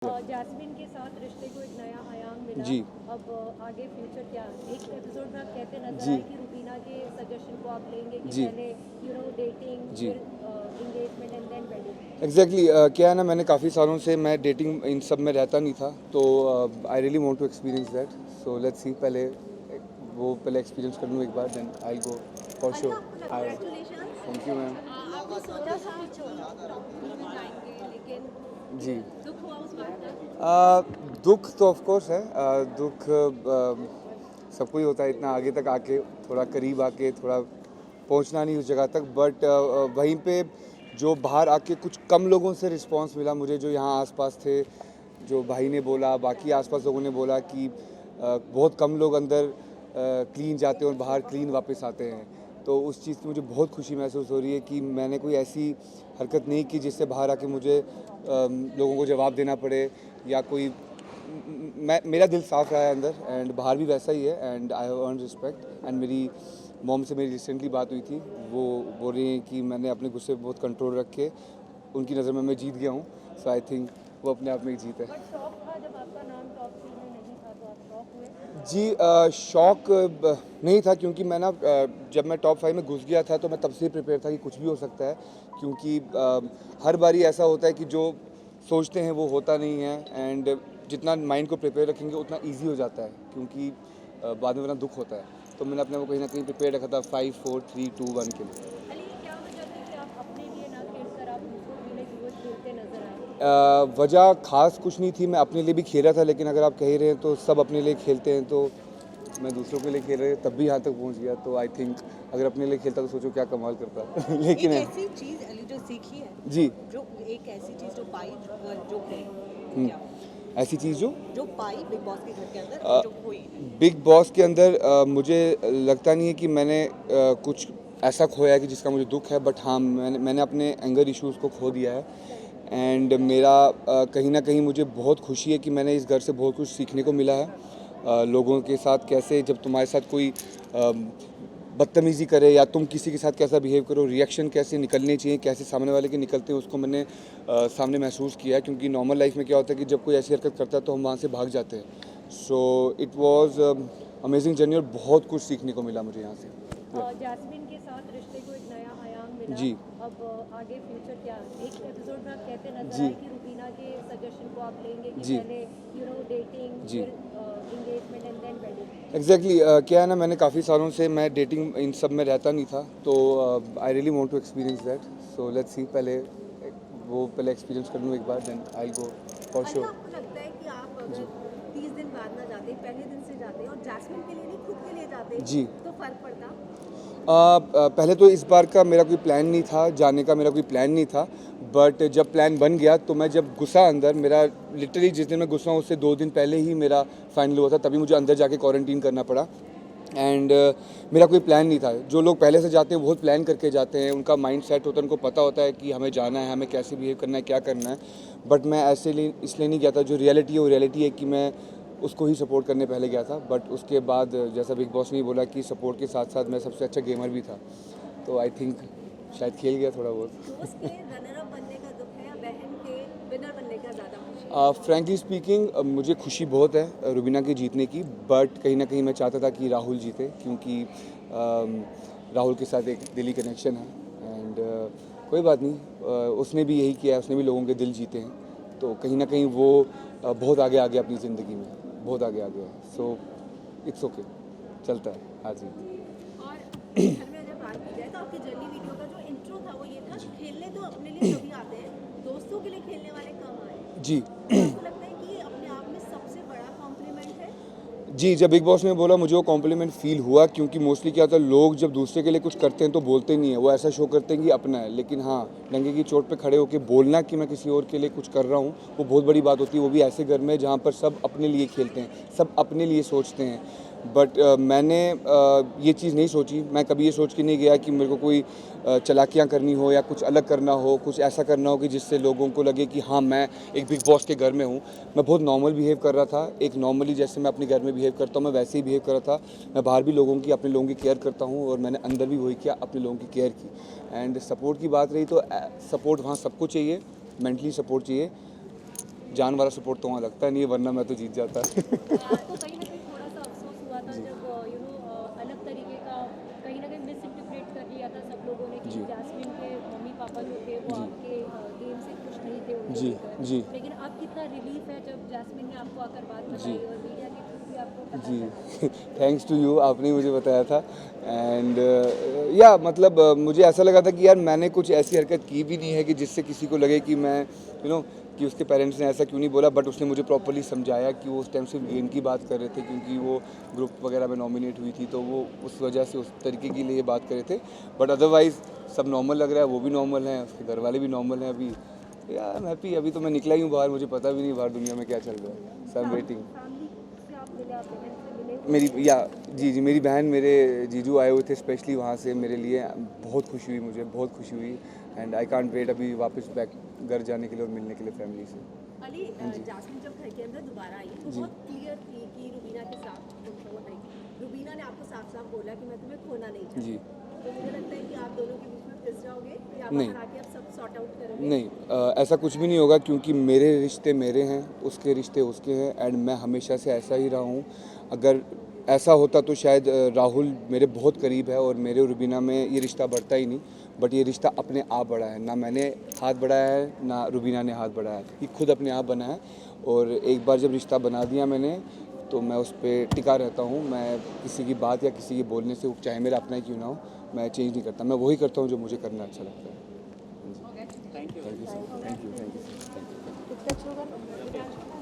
Jasmine के साथ रिश्ते को एक नया आयाम मिला। जी अब आगे फ्यूचर क्या? एक एपिसोड में आप कहते नजर जी आए कि रुबीना के सजेशन को आप लेंगे कि जी पहले डेटिंग, जी फिर engagement and then wedding. Exactly क्या है ना, मैंने काफ़ी सालों से मैं डेटिंग इन सब में रहता नहीं था, तो I really want to experience that. So let's see, पहले एक्सपीरियंस कर लूँ एक बार, then I go for sure. I thank you ma'am. आपने सोचा था टॉप 3 में जाएंगे, लेकिन जी दुख हुआ उस बात का? दुख तो ऑफ कोर्स है। दुख सबको ही होता है, इतना आगे तक आके, थोड़ा करीब आके, थोड़ा पहुंचना नहीं उस जगह तक, बट वहीं पे जो बाहर आके कुछ कम लोगों से रिस्पांस मिला मुझे, जो यहाँ आसपास थे, जो भाई ने बोला, बाकी आसपास लोगों ने बोला कि बहुत कम लोग अंदर क्लीन जाते हैं और बाहर क्लीन वापस आते हैं। तो उस चीज़ की मुझे बहुत खुशी महसूस हो रही है कि मैंने कोई ऐसी हरकत नहीं की जिससे बाहर आके मुझे लोगों को जवाब देना पड़े, या कोई मेरा दिल साफ रहा है अंदर, एंड बाहर भी वैसा ही है, and I have earn respect. And मेरी मॉम से मेरी रिसेंटली बात हुई थी, वो बोल रही हैं कि मैंने अपने गुस्से पे बहुत कंट्रोल रखे, उनकी नज़र में मैं जीत गया हूँ। सो आई थिंक वो अपने आप में एक जीत है। बट शॉक था जब आपका नाम टॉप 3 में नहीं था, तो आप शॉक हुए? जी शौक नहीं था, क्योंकि मैं ना जब मैं टॉप 5 में घुस गया था तो मैं तब से प्रिपेयर था कि कुछ भी हो सकता है, क्योंकि हर बारी ऐसा होता है कि जो सोचते हैं वो होता नहीं है, एंड जितना माइंड को प्रिपेयर रखेंगे उतना इजी हो जाता है, क्योंकि बाद में वरना दुख होता है। तो मैंने अपने को कहीं ना कहीं प्रिपेयर रखा था 5 4 3 2 1 के लिए। अली, क्या वजह थी कि आप अपने लिए ना खेलकर आप दूसरों के लिए यूएस खेलते नजर आए? वजह खास कुछ नहीं थी, मैं अपने लिए भी खेला था, लेकिन अगर आप कह रहे हैं तो सब अपने लिए खेलते हैं, तो मैं दूसरों के लिए खेल रहे तब भी यहाँ तक पहुँच गया। तो आई थिंक अगर अपने लिए खेलता तो सोचो क्या कमाल करता लेकिन एक ऐसी चीज अली जो सीखी है, जी जो एक ऐसी चीज जो पाई जो गई, क्या ऐसी चीज़ जो पाई बिग बॉस के घर के अंदर जो हुई? बिग बॉस के अंदर मुझे लगता नहीं है कि मैंने कुछ ऐसा खोया है कि जिसका मुझे दुख है, बट हाँ मैंने अपने एंगर इश्यूज़ को खो दिया है, एंड मेरा कहीं ना कहीं मुझे बहुत खुशी है कि मैंने इस घर से बहुत कुछ सीखने को मिला है। लोगों के साथ कैसे, जब तुम्हारे साथ कोई बदतमीज़ी करे या तुम किसी के साथ कैसा बिहेव करो, रिएक्शन कैसे निकलने चाहिए, कैसे सामने वाले के निकलते हैं, उसको मैंने सामने महसूस किया है। क्योंकि नॉर्मल लाइफ में क्या होता है कि जब कोई ऐसी हरकत करता है तो हम वहाँ से भाग जाते हैं। So it was amazing journey, और बहुत कुछ सीखने को मिला मुझे यहाँ से। जैस्मिन के साथ रिश्ते को एक नया आयाम मिला। जी अब आगे फ्यूचर क्या? एक एपिसोड में आप कहते नजर जी आए कि रुबीना के सजेशन को आप लेंगे कि जी पहले डेटिंग, जी फिर engagement and then wedding. Exactly क्या है ना, मैंने काफ़ी सालों से मैं डेटिंग इन सब में रहता नहीं था, तो I really want to experience that. So let's see, पहले एक्सपीरियंस कर लूँ एक बार, देन आई गो फॉर अच्छा, श्योर। आपको लगता है कि आप अगर 30 दिन बाद ना जाते, पहले दिन से जाते और जैस्मिन के लिए नहीं खुद के लिए जाते, जी तो फर्क पड़ता? पहले तो इस बार का मेरा कोई प्लान नहीं था, जाने का मेरा कोई प्लान नहीं था, बट जब प्लान बन गया तो मैं जब घुसा अंदर, मेरा लिटरली जिस दिन मैं घुसा उससे 2 दिन पहले ही मेरा फाइनल हुआ था, तभी मुझे अंदर जाके क्वारंटीन करना पड़ा। एंड मेरा कोई प्लान नहीं था। जो लोग पहले से जाते हैं बहुत प्लान करके जाते हैं, उनका माइंड सेट होता है, उनको पता होता है कि हमें जाना है, हमें कैसे बिहेव करना है, क्या करना है। बट मैं ऐसे इसलिए नहीं गया था, जो रियलिटी है वो रियलिटी है कि मैं उसको ही सपोर्ट करने पहले गया था। बट उसके बाद जैसा बिग बॉस ने बोला कि सपोर्ट के साथ साथ मैं सबसे अच्छा गेमर भी था, तो आई थिंक शायद खेल गया थोड़ा बहुत। दोस्त के रनर अप बनने का दुख है या बहन के विनर बनने का ज़्यादा खुशी है? फ्रैंकली स्पीकिंग मुझे खुशी बहुत है रुबीना के जीतने की, बट कहीं ना कहीं मैं चाहता था कि राहुल जीते, क्योंकि राहुल के साथ एक दिली कनेक्शन है, एंड कोई बात नहीं, उसने भी यही किया है, उसने भी लोगों के दिल जीते हैं, तो कहीं ना कहीं वो बहुत आगे आ गया अपनी ज़िंदगी में, बहुत आगे आ गया है। सो इट्स ओके, चलता है। हाँ जी। और घर में अगर बात की जाए तो आपकी जर्नी वीडियो का जो इंट्रो था वो ये था, खेलने तो अपने लिए सभी आते हैं, दोस्तों के लिए खेलने वाले कम आए। जी आपको लगता है कि ये अपने आप में सबसे बड़ा कॉम्प्लीमेंट है? जी, जब बिग बॉस ने बोला मुझे वो कॉम्प्लीमेंट फ़ील हुआ, क्योंकि मोस्टली क्या होता है, लोग जब दूसरे के लिए कुछ करते हैं तो बोलते नहीं है, वो ऐसा शो करते हैं कि अपना है, लेकिन हाँ डंके की चोट पे खड़े होकर बोलना कि मैं किसी और के लिए कुछ कर रहा हूँ, वो बहुत बड़ी बात होती है, वो भी ऐसे घर में जहाँ पर सब अपने लिए खेलते हैं, सब अपने लिए सोचते हैं। बट मैंने ये चीज़ नहीं सोची, मैं कभी ये सोच के नहीं गया कि मेरे को कोई चालाकियाँ करनी हो या कुछ अलग करना हो, कुछ ऐसा करना हो कि जिससे लोगों को लगे कि हाँ मैं एक बिग बॉस के घर में हूँ। मैं बहुत नॉर्मल बिहेव कर रहा था, एक नॉर्मली जैसे मैं अपने घर में बिहेव करता हूँ मैं वैसे ही बिहेव कर रहा था। मैं बाहर भी अपने लोगों की केयर करता हूँ, और मैंने अंदर भी वही किया, अपने लोगों की केयर की। एंड सपोर्ट की बात रही तो सपोर्ट वहाँ सबको चाहिए, मेंटली सपोर्ट चाहिए, जान वाला सपोर्ट तो वहाँ लगता नहीं है, वरना मैं तो जीत जाता। आपको कहीं ना कहीं थोड़ा सा अफसोस हुआ था जब अलग तरीके का कहीं ना कहीं मिस इंटरप्रेट कर लिया था सब लोगों ने कि जी। जैस्मिन के मम्मी पापा जो थे वो जी। आपके गेम से खुश नहीं थे उनको जी, लेकर। जी। लेकिन अब कितना रिलीफ है जब जैस्मिन ने आपको आकर बात जी। बताई और मीडिया के थ्रू भी आपको पता जी चला। थैंक्स टू यू, आपने ही मुझे बताया था। एंड या मतलब मुझे ऐसा लगा था कि यार मैंने कुछ ऐसी हरकत की भी नहीं है कि जिससे किसी को लगे कि मैं कि उसके पेरेंट्स ने ऐसा क्यों नहीं बोला, बट उसने मुझे प्रॉपर्ली समझाया कि वो उस टाइम सिर्फ गेम की बात कर रहे थे क्योंकि वो ग्रुप वगैरह में नॉमिनेट हुई थी, तो वो उस वजह से उस तरीके के लिए बात कर रहे थे। बट अदरवाइज़ सब नॉर्मल लग रहा है, वो भी नॉर्मल हैं, उसके घर वाले भी नॉर्मल हैं। अभी यार मैं हैप्पी, अभी तो मैं निकला ही हूँ बाहर, मुझे पता भी नहीं बाहर दुनिया में क्या चल रहा है। सो आई एम वेटिंग। फैमिली से आप मिले, आप बहन से मिले मेरी या जी मेरी बहन, मेरे जीजू आए हुए थे स्पेशली वहाँ से मेरे लिए। बहुत खुशी हुई, मुझे बहुत खुशी हुई। एंड आई कांट वेट अभी वापस बैक घर जाने के लिए और मिलने के लिए फैमिली से। अली जास्मिन जब घर के अंदर दोबारा आई तो जी। बहुत क्लियर थी कि रुबीना के साथ वो है। रुबीना ने आपको साफ साफ बोला कि मैं तुम्हें खोना नहीं चाहती। जी तो मुझे लगता है कि आप दोनों के बीच में फिस जाओगे या नहीं। बाहर आके आप सब सॉर्ट आउट करोगे। नहीं, ऐसा कुछ भी नहीं होगा क्योंकि मेरे रिश्ते मेरे हैं, उसके रिश्ते उसके हैं। एंड मैं हमेशा से ऐसा ही रहा हूँ। अगर ऐसा होता तो शायद राहुल मेरे बहुत करीब है और मेरे और रुबीना में ये रिश्ता बढ़ता ही नहीं, बट ये रिश्ता अपने आप बढ़ा है। ना मैंने हाथ बढ़ाया है ना रुबीना ने हाथ बढ़ाया है, ये खुद अपने आप बना है। और एक बार जब रिश्ता बना दिया मैंने तो मैं उस पर टिका रहता हूँ। मैं किसी की बात या किसी के बोलने से, चाहे मेरा अपना ही क्यों ना हो, मैं चेंज नहीं करता। मैं वही करता हूँ जो मुझे करना अच्छा लगता है। Thank you. Thank you sir, thank you. कितना अच्छा होगा